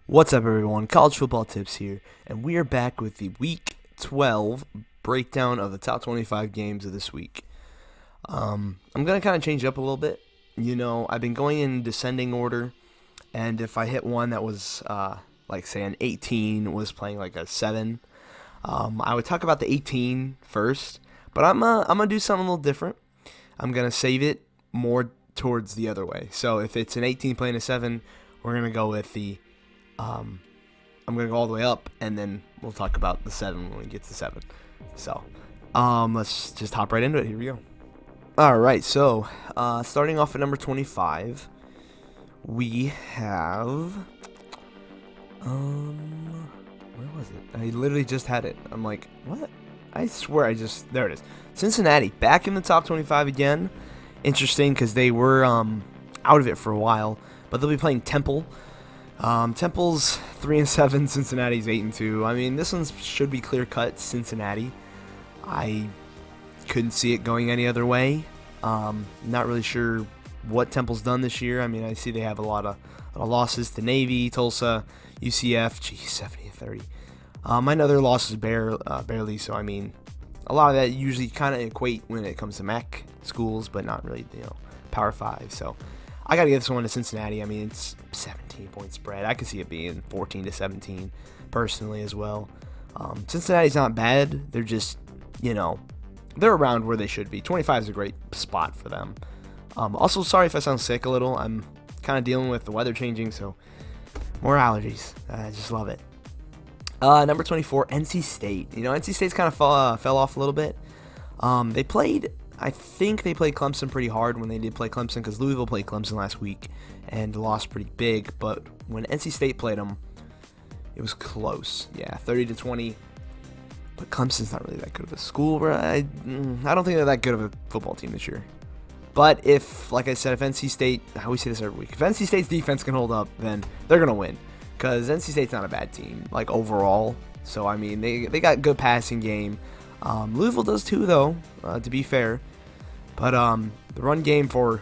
What's up, everyone? College Football Tips here, and we are back with the Week 12 breakdown of the top 25 games of this week. I'm going to kind of change it up a little bit. I've been going in descending order, and if I hit one that was, say, an 18 was playing like a 7, I would talk about the 18 first, but I'm going to do something a little different. I'm going to save it more towards the other way. So if it's an 18 playing a 7, we're going to go with I'm going to go all the way up, and then we'll talk about the 7 when we get to 7. So, let's just hop right into it. Here we go. All right, so starting off at number 25, we have, where was it? I literally just had it. I'm like, what? I swear there it is. Cincinnati, back in the top 25 again. Interesting, because they were out of it for a while, but they'll be playing Temple. Temple's 3-7, Cincinnati's 8-2. I mean, this one should be clear-cut Cincinnati. I couldn't see it going any other way. Not really sure what Temple's done this year. I mean, I see they have a lot of losses to Navy, Tulsa, UCF. Geez, 70-30. I know their losses barely. So I mean, a lot of that usually kind of equate when it comes to MAC schools, but not really, Power 5. So I got to give this one to Cincinnati. I mean, it's 17-point spread. I could see it being 14-17 personally as well. Cincinnati's not bad. They're just, they're around where they should be. 25 is a great spot for them. Also, sorry if I sound sick a little. I'm kind of dealing with the weather changing, so more allergies. I just love it. Number 24, NC State. NC State's kind of fell off a little bit. I think they played Clemson pretty hard when they did play Clemson, because Louisville played Clemson last week and lost pretty big. But when NC State played them, it was close. Yeah, 30-20. But Clemson's not really that good of a school. I don't think they're that good of a football team this year. But like I said, if NC State, I always say this every week, if NC State's defense can hold up, then they're going to win. Because NC State's not a bad team, overall. So, I mean, they got good passing game. Louisville does too, though, to be fair. But the run game for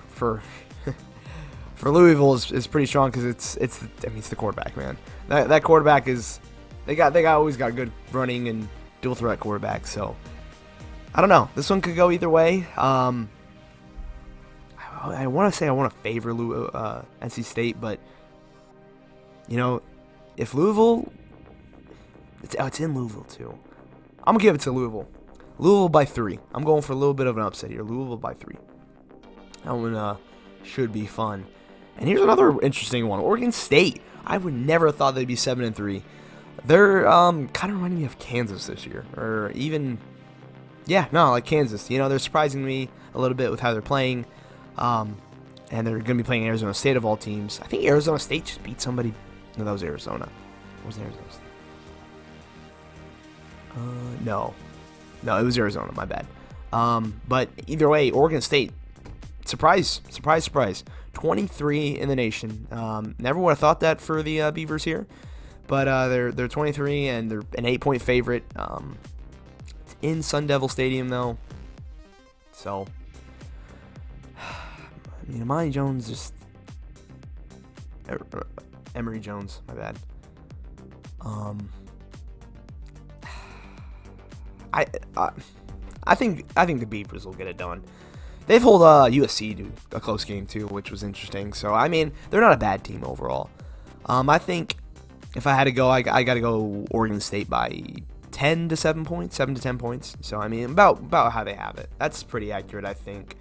Louisville is pretty strong, because it's the quarterback, man. That quarterback is they always got good running and dual threat quarterbacks. So I don't know. This one could go either way. I want to favor NC State, but if Louisville, it's in Louisville too. I'm gonna give it to Louisville. Louisville by 3. I'm going for a little bit of an upset here. Louisville by 3. That one should be fun. And here's another interesting one. Oregon State. I would never have thought they'd be 7-3. They're kind of reminding me of Kansas this year, or even, like Kansas. They're surprising me a little bit with how they're playing. And they're going to be playing Arizona State of all teams. I think Arizona State just beat somebody. No, that was Arizona. It wasn't Arizona State. No, it was Arizona. My bad. But either way, Oregon State, surprise. 23 in the nation. Never would have thought that for the Beavers here, but they're 23 and they're an 8-point favorite. It's in Sun Devil Stadium though, so Amani Jones just Emory Jones. My bad. I think the Beavers will get it done. They've held USC to a close game too, which was interesting. So I mean, they're not a bad team overall. I think if I had to go, I got to go Oregon State by 7 to 10 points. So I mean, about how they have it. That's pretty accurate, I think.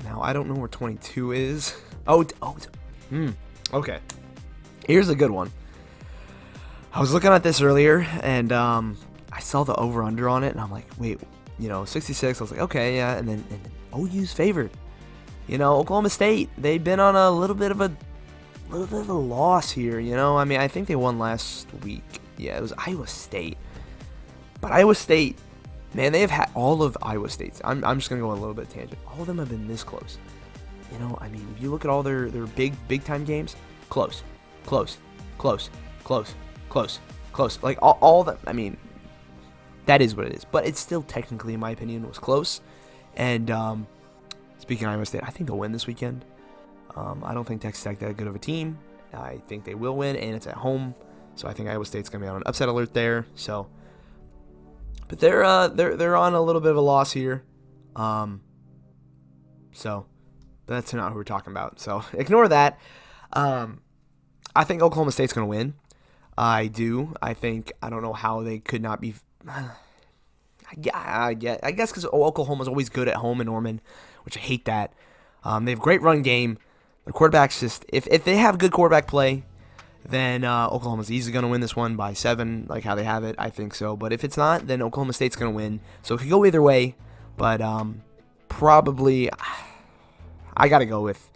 Now I don't know where 22 is. Okay. Here's a good one. I was looking at this earlier, and I saw the over/under on it, and I'm like, wait, 66. I was like, okay, yeah, and then OU's favored. Oklahoma State, they've been on a little bit of a loss here. I mean, I think they won last week. Yeah, it was Iowa State, but Iowa State, man, they have had all of Iowa State's. I'm just gonna go a little bit tangent. All of them have been this close. I mean, if you look at all their big time games, close. Like all that. I mean, that is what it is. But it's still technically, in my opinion, was close. And speaking of Iowa State, I think they'll win this weekend. I don't think Texas Tech that good of a team. I think they will win, and it's at home. So I think Iowa State's going to be on an upset alert there. So, but they're on a little bit of a loss here. So that's not who we're talking about. So ignore that. I think Oklahoma State's going to win. I do. I don't know how they could not be. I guess because Oklahoma's always good at home in Norman, which I hate that. They have a great run game. Their quarterback's just, if they have good quarterback play, then Oklahoma's easily going to win this one by 7, like how they have it. I think so. But if it's not, then Oklahoma State's going to win. So it could go either way. But probably, I gotta go with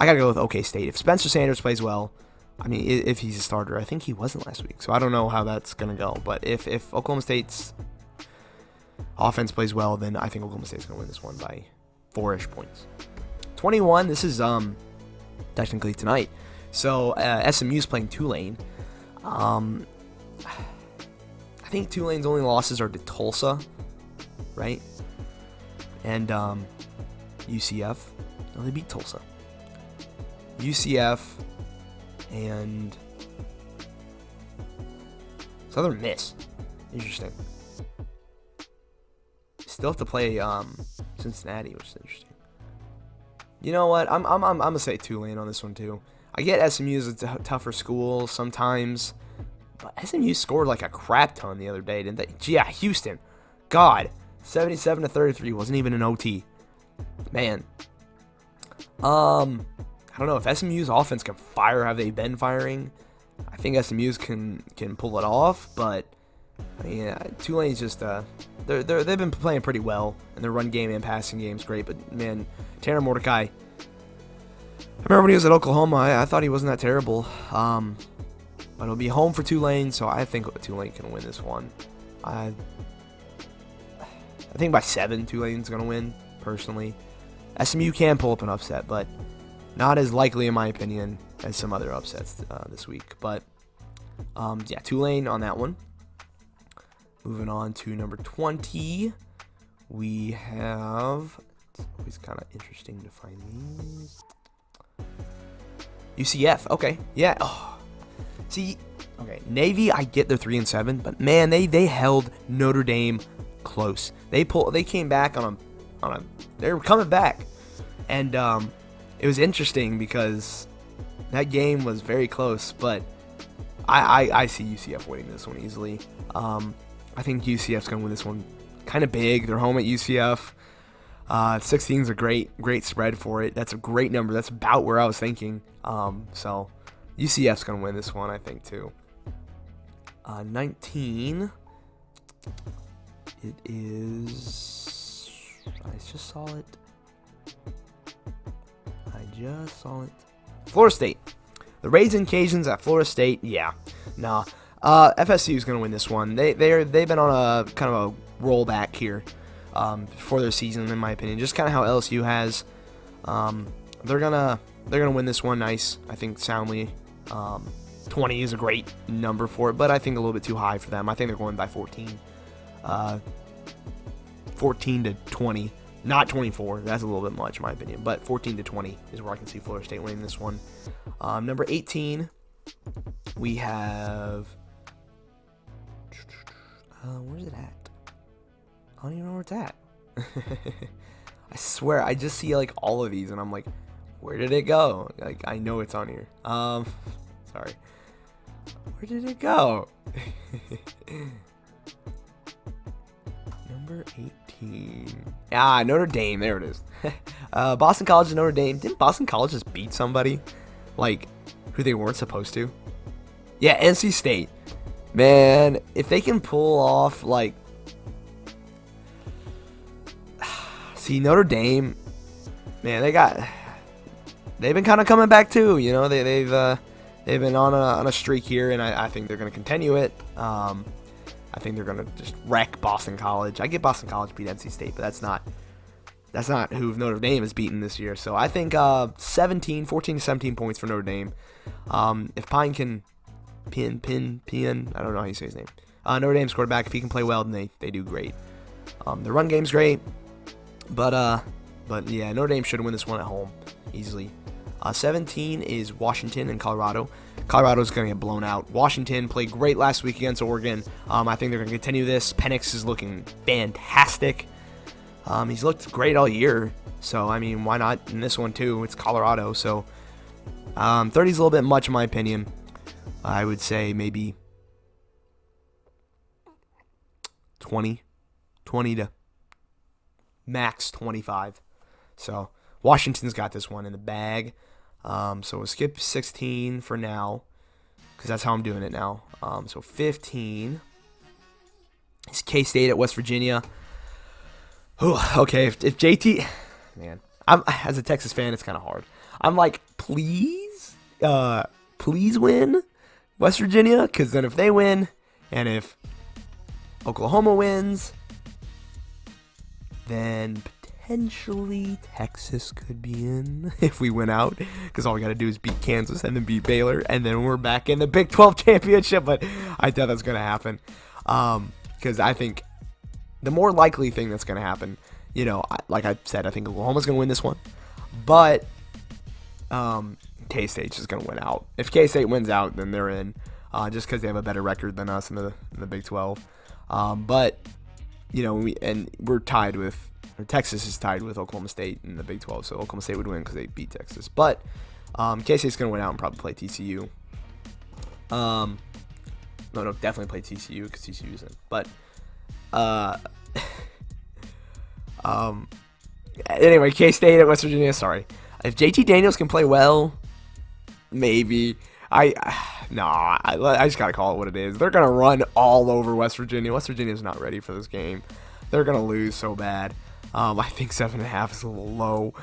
OK State. If Spencer Sanders plays well, I mean, if he's a starter, I think he wasn't last week. So I don't know how that's going to go. But if Oklahoma State's offense plays well, then I think Oklahoma State's going to win this one by 4-ish points. 21, this is technically tonight. So SMU's playing Tulane. I think Tulane's only losses are to Tulsa, right? And UCF. No, they beat Tulsa. UCF and Southern Miss. Interesting. Still have to play Cincinnati, which is interesting. You know what? I'm gonna say Tulane on this one too. I get SMU is a tougher school sometimes, but SMU scored like a crap ton the other day, didn't they? Yeah, Houston. God, 77-33 wasn't even an OT. Man. I don't know if SMU's offense can fire. Have they been firing? I think SMU's can pull it off, but I mean, Tulane's just they've been playing pretty well, and their run game and passing game's great. But man, Tanner Mordecai. I remember when he was at Oklahoma, I thought he wasn't that terrible. But it'll be home for Tulane, so I think Tulane can win this one. I think by 7, Tulane's gonna win personally. SMU can pull up an upset, but not as likely, in my opinion, as some other upsets this week. But, yeah, Tulane on that one. Moving on to number 20. We have... It's always kind of interesting to find these. UCF. Okay. Yeah. Oh. See, okay. Navy, I get they're 3-7, but, man, they held Notre Dame close. They came back on a... They were coming back. And, it was interesting because that game was very close, but I see UCF winning this one easily. I think UCF's going to win this one kind of big. They're home at UCF. 16 is a great spread for it. That's a great number. That's about where I was thinking. So UCF's going to win this one, I think, too. 19. It is... I just saw it. Florida State. The Raisin Cajuns at Florida State. Yeah. Nah. FSU is going to win this one. They've been on a kind of a rollback here for their season, in my opinion. Just kind of how LSU has. They're gonna win this one nice. I think soundly. 20 is a great number for it, but I think a little bit too high for them. I think they're going by 14. 14 to 20. Not 24. That's a little bit much, in my opinion. But 14 to 20 is where I can see Florida State winning this one. Number 18, we have... where's it at? I don't even know where it's at. I swear, I just see, like, all of these, and I'm like, where did it go? Like, I know it's on here. Sorry. Where did it go? Number 18. Ah, Notre Dame. There it is. Boston College and Notre Dame. Didn't Boston College just beat somebody? Like, who they weren't supposed to? Yeah, NC State. Man, if they can pull off, like... See, Notre Dame... Man, they've been kind of coming back, too. You know, they've been on a streak here, and I think they're going to continue it. I think they're going to just wreck Boston College. I get Boston College beat NC State, but that's not who Notre Dame has beaten this year. So I think 14 to 17 points for Notre Dame. If Pine can Pin, I don't know how you say his name. Notre Dame's quarterback, if he can play well, then they do great. The run game's great, but yeah, Notre Dame should win this one at home easily. 17 is Washington and Colorado. Colorado's going to get blown out. Washington played great last week against Oregon. I think they're going to continue this. Penix is looking fantastic. He's looked great all year. So, I mean, why not in this one, too? It's Colorado. So, 30 is a little bit much, in my opinion. I would say maybe 20 to max 25. So, Washington's got this one in the bag. So we'll skip 16 for now, because that's how I'm doing it now. So 15 is K-State at West Virginia. Ooh, okay, if JT, man, as a Texas fan, it's kind of hard. I'm like, please win West Virginia, because then if they win, and if Oklahoma wins, then potentially Texas could be in if we win out, because all we got to do is beat Kansas and then beat Baylor, and then we're back in the Big 12 championship. But I doubt that's going to happen, because I think the more likely thing that's going to happen, like I said, I think Oklahoma's going to win this one, but K-State's just going to win out. If K-State wins out, then they're in, just because they have a better record than us in the Big 12. But we're tied with, or Texas is tied with Oklahoma State in the Big 12, so Oklahoma State would win because they beat Texas. But K-State's going to win out and probably play TCU. No, definitely play TCU because TCU's in. But anyway, K-State at West Virginia. Sorry, if JT Daniels can play well, maybe. I just gotta call it what it is. They're gonna run all over West Virginia. West Virginia's not ready for this game. They're gonna lose so bad. I think 7.5 is a little low.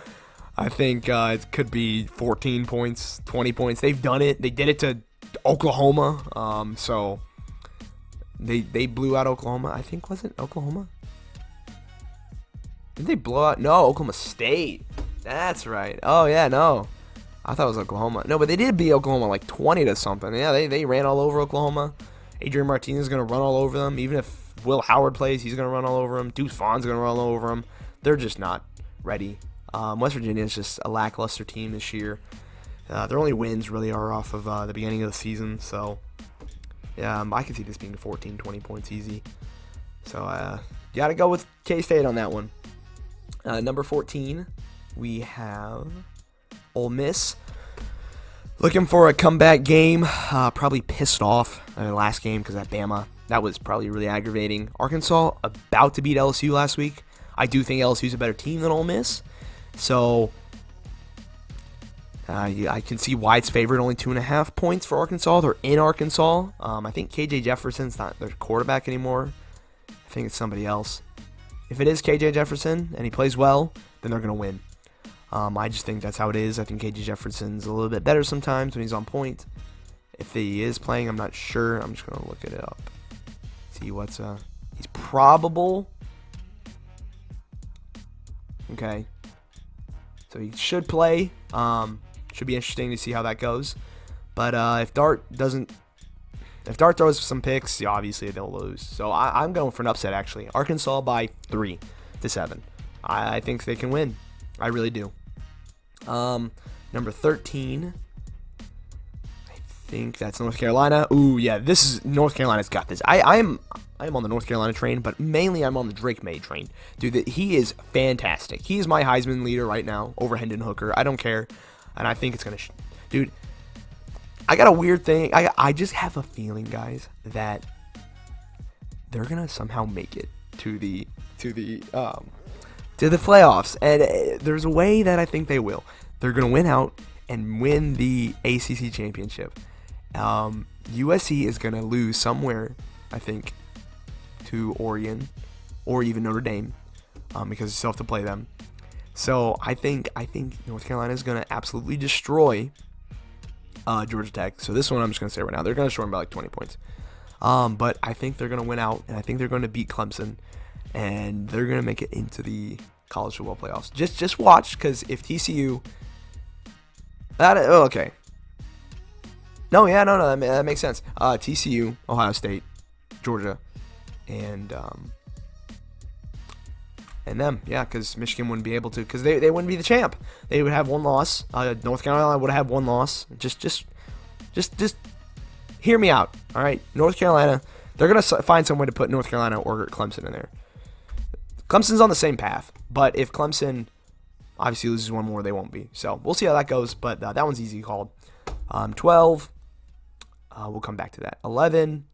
I think it could be 14 points, 20 points. They've done it. They did it to Oklahoma. So they blew out Oklahoma. I think, was it Oklahoma? Did they blow out? No, Oklahoma State. That's right. Oh yeah, no. I thought it was Oklahoma. No, but they did beat Oklahoma like 20 to something. Yeah, they ran all over Oklahoma. Adrian Martinez is going to run all over them. Even if Will Howard plays, he's going to run all over them. Deuce Vaughn's going to run all over them. They're just not ready. West Virginia is just a lackluster team this year. Their only wins really are off of the beginning of the season. So, yeah, I can see this being 14, 20 points easy. So, got to go with K-State on that one. Number 14, we have Ole Miss. Looking for a comeback game. Probably pissed off last game because that Bama. That was probably really aggravating. Arkansas about to beat LSU last week. I do think LSU's a better team than Ole Miss. So I can see why it's favored. Only 2.5 points for Arkansas. They're in Arkansas. I think KJ Jefferson's not their quarterback anymore. I think it's somebody else. If it is KJ Jefferson and he plays well, then they're going to win. I just think that's how it is. I think KJ Jefferson's a little bit better sometimes when he's on point. If he is playing, I'm not sure. I'm just going to look it up. See what's he's probable. Okay. So he should play. Should be interesting to see how that goes. But if Dart throws some picks, yeah, obviously they'll lose. So I'm going for an upset, actually. Arkansas by 3-7. I think they can win. I really do. Number 13. I think that's North Carolina. Ooh, yeah, this is North Carolina's got this. I am on the North Carolina train, but mainly I'm on the Drake May train. Dude, he is fantastic. He is my Heisman leader right now over Hendon Hooker. I don't care. And I think it's going to... Dude, I got a weird thing. I just have a feeling, guys, that they're going to somehow make it to the playoffs. And there's a way that I think they will. They're going to win out and win the ACC championship. USC is going to lose somewhere, I think, to Oregon or even Notre Dame, because you still have to play them. So I think North Carolina is going to absolutely destroy Georgia Tech. So this one I'm just going to say right now, they're going to destroy them by like 20 points. But I think they're going to win out, and I think they're going to beat Clemson, and they're going to make it into the college football playoffs. Just watch, because if TCU... okay. No, that makes sense. TCU, Ohio State, Georgia, and And them, yeah, because Michigan wouldn't be able to, because they wouldn't be the champ. They would have one loss. North Carolina would have one loss. Just hear me out, all right? North Carolina, they're going to find some way to put North Carolina or Clemson in there. Clemson's on the same path, but if Clemson obviously loses one more, they won't be. So we'll see how that goes, but that one's easy called. 12, we'll come back to that. 11,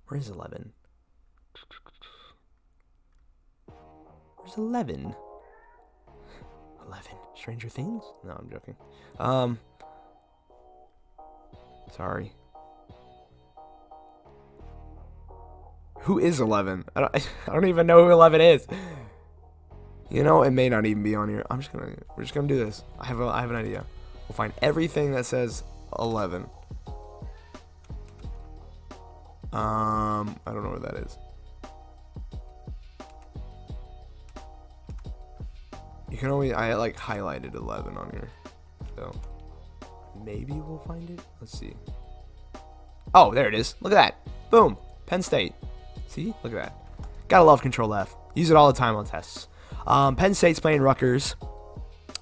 where is 11? Where's 11? 11. Stranger Things? No, I'm joking. Sorry. Who is 11? I don't even know who 11 is. You know, it may not even be on here. We're just gonna do this. I have an idea. We'll find everything that says 11. I don't know where that is. You can only, I like highlighted 11 on here. So maybe we'll find it. Let's see. Oh, there it is. Look at that. Boom. Penn State. See? Look at that. Gotta love Control F. Use it all the time on tests. Penn State's playing Rutgers.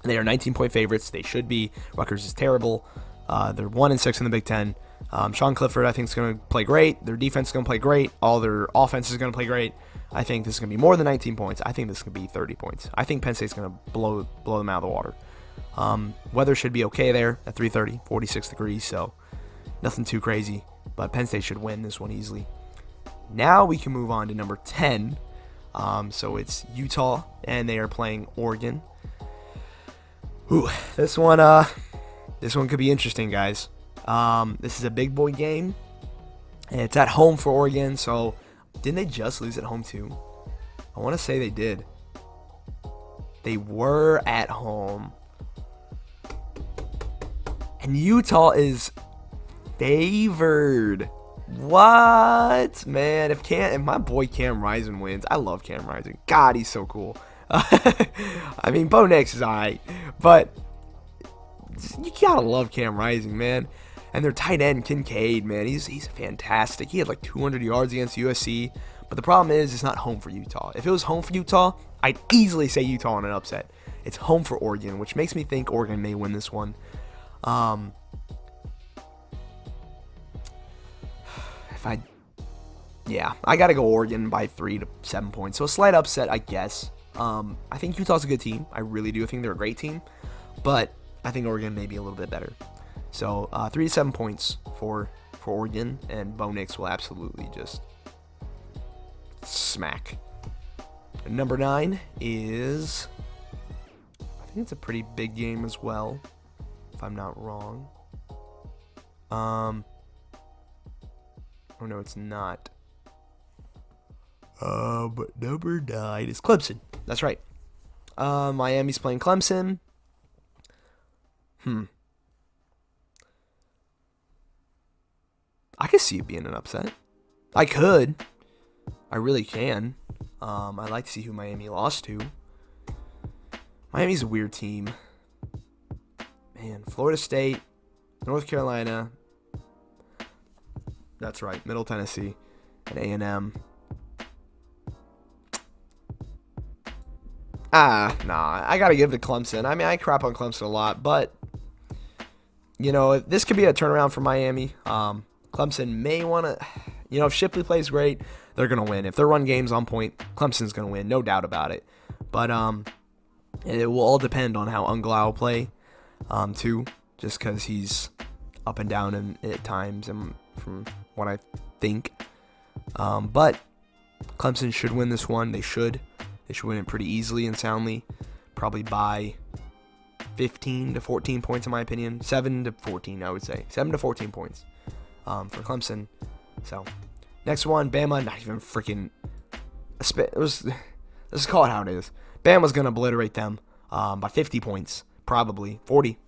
They are 19-point favorites. They should be. Rutgers is terrible. They're 1-6 in the Big Ten. Sean Clifford, I think, is going to play great. Their defense is going to play great. All their offense is going to play great. I think this is going to be more than 19 points. I think this is going to be 30 points. I think Penn State's going to blow them out of the water. Weather should be okay there at 3:30, 46 degrees, so nothing too crazy. But Penn State should win this one easily. Now we can move on to number 10. So it's Utah, and they are playing Oregon. Ooh, this one could be interesting, guys. This is a big boy game, and it's at home for Oregon. So didn't they just lose at home too? I want to say they did. They were at home, and Utah is favored. What, man? If my boy Cam Rising wins, I love Cam Rising. God, he's so cool. I mean, Bo Nix is alright, but you gotta love Cam Rising, man. And their tight end Kincaid, man, he's fantastic. He had like 200 yards against USC, but the problem is it's not home for Utah. If it was home for Utah, I'd easily say Utah on an upset. It's home for Oregon, which makes me think Oregon may win this one. I gotta go Oregon by 3 to 7 points. So a slight upset, I guess. I think Utah's a good team. I really do. I think they're a great team, but I think Oregon may be a little bit better. So 3 to 7 points for Oregon, and Bo Nix will absolutely just smack. Number 9 is, I think it's a pretty big game as well, if I'm not wrong. Oh no, it's not. But number 9 is Clemson. That's right. Miami's playing Clemson. I could see it being an upset. I could. I really can. I'd like to see who Miami lost to. Miami's a weird team. Man, Florida State, North Carolina. That's right, Middle Tennessee, and A&M. I gotta give it to Clemson. I mean, I crap on Clemson a lot, but you know, this could be a turnaround for Miami. Clemson may want to, you know, if Shipley plays great, they're gonna win. If their run game's on point, Clemson's gonna win, no doubt about it. But it will all depend on how Unglau will play, too, just because he's up and down at times, and from what I think. But Clemson should win this one. They should win it pretty easily and soundly, probably by 15 to 14 points in my opinion. 7 to 14, I would say. 7 to 14 points for Clemson. So, next one, Bama, not even freaking... Let's call it how it is. Bama's going to obliterate them by 50 points, probably. 40,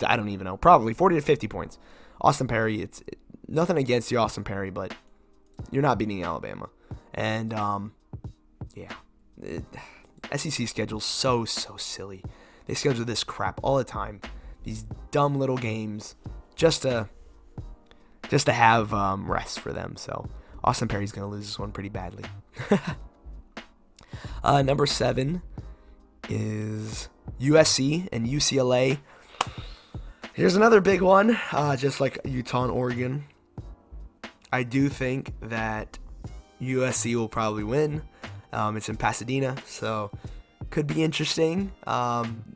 I don't even know. Probably 40 to 50 points. Austin Perry, nothing against you, Austin Perry, but you're not beating Alabama. And, SEC schedule's so silly. They schedule this crap all the time. These dumb little games just to have rest for them. So Austin Perry's going to lose this one pretty badly. Number 7 is USC and UCLA. Here's another big one, just like Utah and Oregon. I do think that USC will probably win. It's in Pasadena, so could be interesting.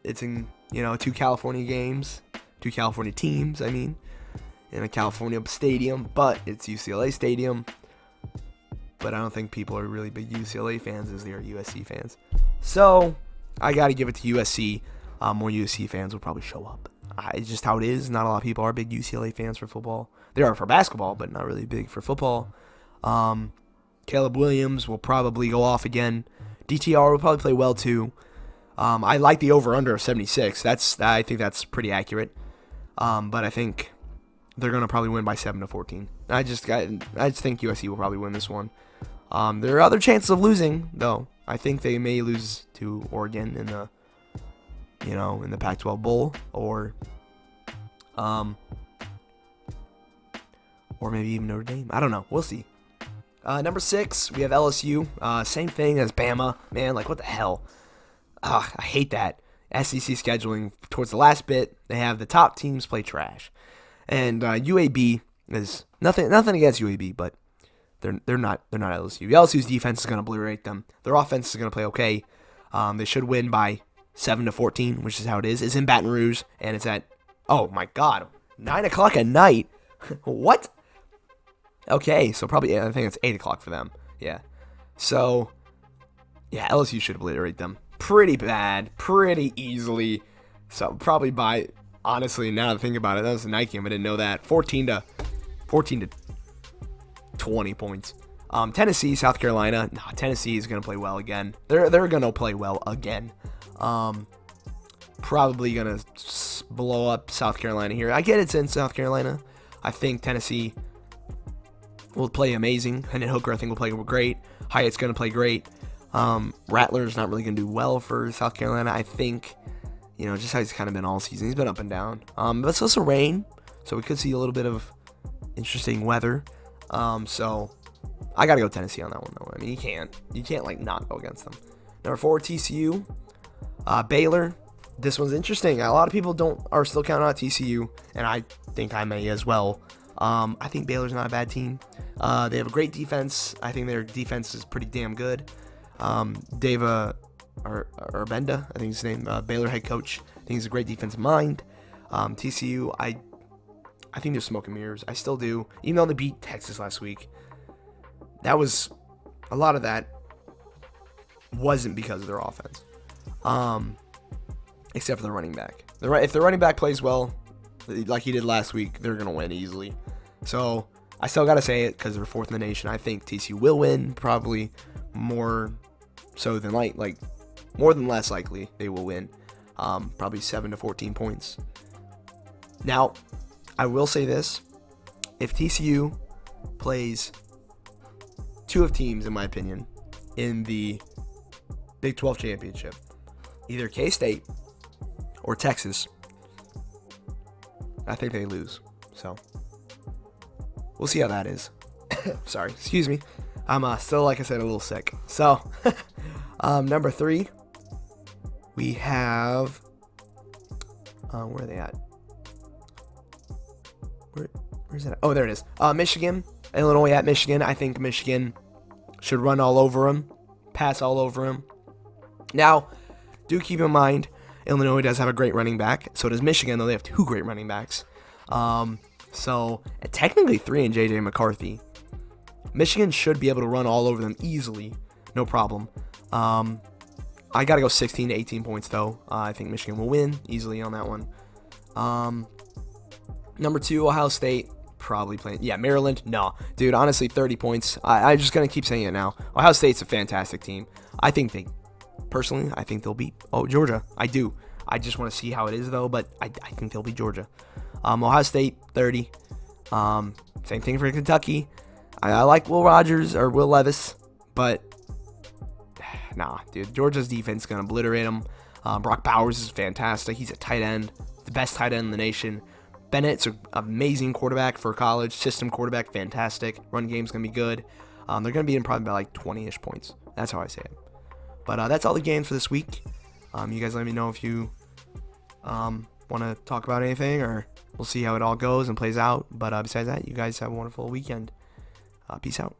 It's in, 2 California games, 2 California teams, in a California stadium, but it's UCLA stadium. But I don't think people are really big UCLA fans as they are USC fans. So I got to give it to USC. More USC fans will probably show up. It's just how it is. Not a lot of people are big UCLA fans for football. They are for basketball, but not really big for football. Caleb Williams will probably go off again. DTR will probably play well too. I like the over/under of 76. I think that's pretty accurate. But I think they're gonna probably win by 7-14. I just think USC will probably win this one. There are other chances of losing though. I think they may lose to Oregon in the Pac-12 Bowl, or maybe even Notre Dame. I don't know. We'll see. Number 6, we have LSU. Same thing as Bama. Man, what the hell? I hate that. SEC scheduling towards the last bit. They have the top teams play trash, and UAB is nothing against UAB, but they're not LSU. LSU's defense is going to obliterate them. Their offense is going to play okay. They should win by 7-14, which is how it is. It's in Baton Rouge, and it's at, oh my God, 9 o'clock at night. What? Okay, so probably, I think it's 8 o'clock for them. Yeah. So, yeah, LSU should obliterate them pretty bad, pretty easily. So probably by, honestly, now that I think about it, that was a night game. I didn't know that. 14 to 20 points. Tennessee, South Carolina. No, Tennessee is going to play well again. They're going to play well again. Probably going to blow up South Carolina here. I get it's in South Carolina. I think Tennessee will play amazing. Hendon Hooker, I think, will play great. Hyatt's going to play great. Rattler's not really going to do well for South Carolina. I think, just how he's kind of been all season. He's been up and down. But it's also rain, so we could see a little bit of interesting weather. So I got to go Tennessee on that one, though. You can't not go against them. Number 4, TCU. Baylor. This one's interesting. A lot of people are still counting out TCU, and I think I may as well. I think Baylor's not a bad team. They have a great defense. I think their defense is pretty damn good. Dave Urbenda, I think his name, Baylor head coach. I think he's a great defensive mind. TCU, I think they're smoke and mirrors. I still do. Even though they beat Texas last week, a lot of that wasn't because of their offense. Except for the running back. If the running back plays well, like he did last week, they're going to win easily. So I still got to say it because they're 4th in the nation. I think TCU will win, probably more so than more than less likely they will win. Probably 7-14 points. Now, I will say this. If TCU plays 2 of teams, in my opinion, in the Big 12 championship, either K-State or Texas, I think they lose. So we'll see how that is. Sorry, excuse me. I'm still, like I said, a little sick. So number 3, we have where are they at? Where's that? Oh, there it is. Michigan, Illinois at Michigan. I think Michigan should run all over them, pass all over them. Now, do keep in mind, Illinois does have a great running back. So does Michigan, though they have 2 great running backs. So technically 3 in J.J. McCarthy. Michigan should be able to run all over them easily, no problem. I got to go 16 to 18 points, though. I think Michigan will win easily on that one. Number 2, Ohio State, probably playing. Yeah, Maryland, no. Dude, honestly, 30 points. I'm just going to keep saying it now. Ohio State's a fantastic team. Personally, I think they'll beat Georgia. I do. I just want to see how it is, though, but I think they'll beat Georgia. Ohio State, 30. Same thing for Kentucky. I like Will Levis, but nah, dude. Georgia's defense is going to obliterate them. Brock Bowers is fantastic. He's a tight end, the best tight end in the nation. Bennett's an amazing quarterback for college, system quarterback, fantastic. Run game's going to be good. They're going to be in probably by 20-ish points. That's how I say it. But that's all the games for this week. You guys let me know if you want to talk about anything, or we'll see how it all goes and plays out. But besides that, you guys have a wonderful weekend. Peace out.